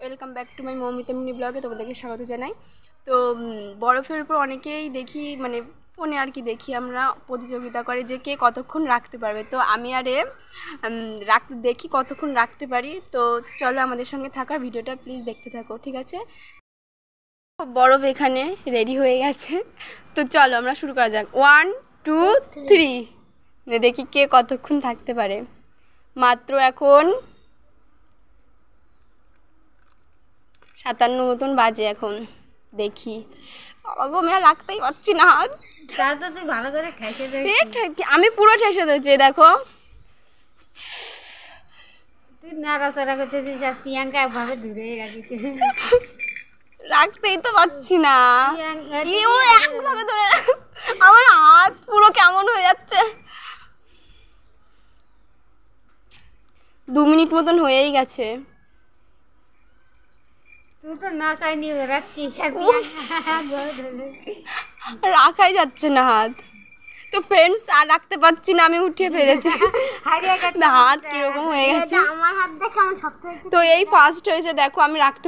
Welcome back to my Moumita mini ব্লগে তোমাদেরকে স্বাগত জানাই। তো বরফের উপর অনেকেই দেখি, মানে ফোনে আর কি দেখি আমরা, প্রতিযোগিতা করে যে কে কতক্ষণ রাখতে পারবে। তো আমি আরে দেখি কতক্ষণ রাখতে পারি। তো চলো আমাদের সঙ্গে থাকার ভিডিওটা প্লিজ দেখতে থাকো, ঠিক আছে? বরফ এখানে রেডি হয়ে গেছে, তো চলো আমরা শুরু করা যাক। 1 2 3, দেখি কে কতক্ষণ থাকতে পারে। মাত্র এখন 57 মতন বাজে এখন। দেখি বাবা, আমি আর রাখতেই পারছি না হাত। তুই ভালো করে ঠেসে দে। আমি পুরো ঠেসে দিয়েছি, দেখো। তুই নাড়াচাড়া করতেছিস আর প্রিয়াঙ্কা একভাবে দূরে রাখিস। রাখতেই তো পারছি না। একভাবে ধরে আমার হাত পুরো কেমন হয়ে যাচ্ছে। 2 মিনিট মতন হয়েই গেছে। তুই তো না চাইনি রাখছিস আর রাখাই যাচ্ছে না হাত। তো ফ্রেন্ডস, আর রাখতে পারছি না, আমি উঠিয়ে ফেলেছি। হাত কিরকম হয়ে গেছে। আমার হাত দেখে আমার শক্ত হয়েছে। তো এই ফার্স্ট হয়েছে, দেখো আমি রাখতে